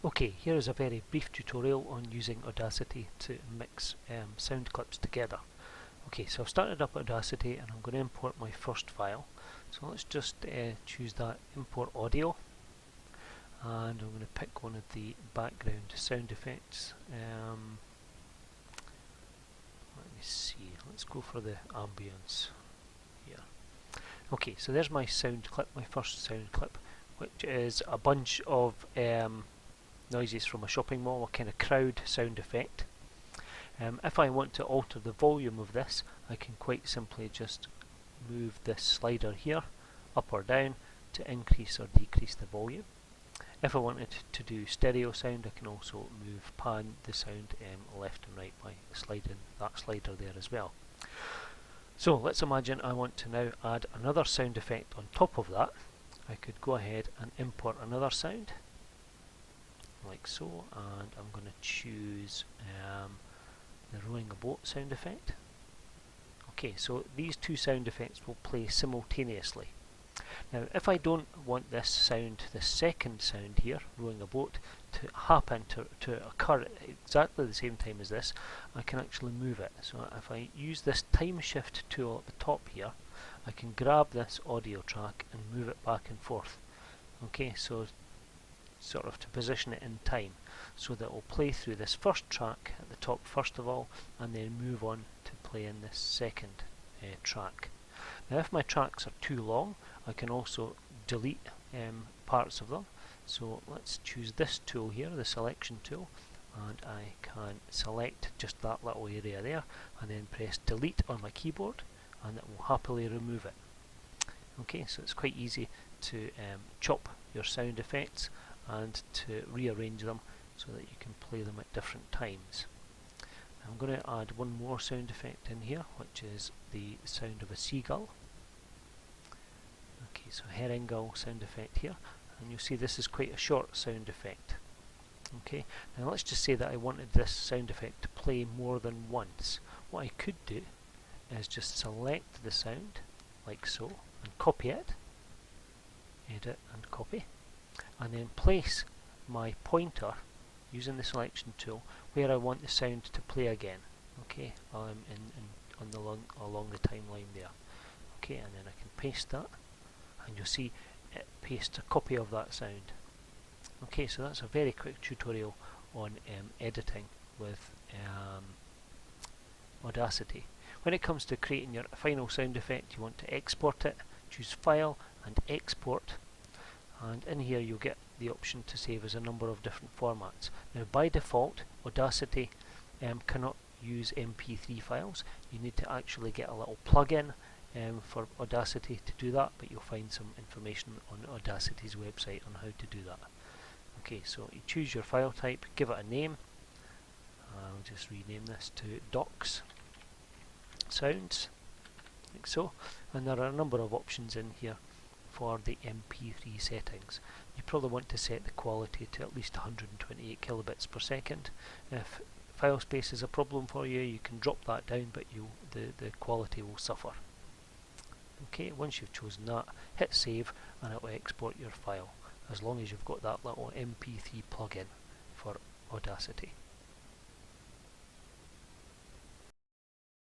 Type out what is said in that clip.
Okay, here is a very brief tutorial on using Audacity to mix sound clips together. Okay, so I've started up Audacity and I'm going to import my first file. So let's just choose that import audio, and I'm going to pick one of the background sound effects. Let me see, let's go for the ambience here. Okay, so there's my sound clip, my first sound clip, which is a bunch of noises from a shopping mall, a kind of crowd sound effect. If I want to alter the volume of this, I can quite simply just move this slider here up or down to increase or decrease the volume. If I wanted to do stereo sound, I can also pan the sound left and right by sliding that slider there as well. So let's imagine I want to now add another sound effect on top of that. I could go ahead and import another sound like so, and I'm going to choose the rowing a boat sound effect. Okay, so these two sound effects will play simultaneously. Now if I don't want this sound, this second sound here, rowing a boat, to happen to occur at exactly the same time as this, I can actually move it. So if I use this time shift tool at the top here, I can grab this audio track and move it back and forth. Okay, so sort of to position it in time, so that it will play through this first track at the top first of all, and then move on to play in this second track. Now if my tracks are too long, I can also delete parts of them. So let's choose this tool here, the selection tool, and I can select just that little area there, and then press delete on my keyboard, and it will happily remove it. Okay, so it's quite easy to chop your sound effects and to rearrange them so that you can play them at different times. I'm going to add one more sound effect in here, which is the sound of a seagull. Okay, so herring gull sound effect here, and you'll see this is quite a short sound effect. Okay, now let's just say that I wanted this sound effect to play more than once. What I could do is just select the sound like so and copy it, edit and copy, and then place my pointer using the selection tool where I want the sound to play again. Okay, along the timeline there. Okay, and then I can paste that, and you'll see it pastes a copy of that sound. Okay, so that's a very quick tutorial on editing with Audacity. When it comes to creating your final sound effect, you want to export it. Choose File and Export, and in here you'll get the option to save as a number of different formats. Now by default, Audacity cannot use MP3 files. You need to actually get a little plugin for Audacity to do that, but you'll find some information on Audacity's website on how to do that. Okay, so you choose your file type, give it a name. I'll just rename this to Docs Sounds, like so, and there are a number of options in here for the MP3 settings. You probably want to set the quality to at least 128 kilobits per second. If file space is a problem for you, you can drop that down, but the quality will suffer. Okay, once you've chosen that, hit save and it will export your file, as long as you've got that little MP3 plugin for Audacity.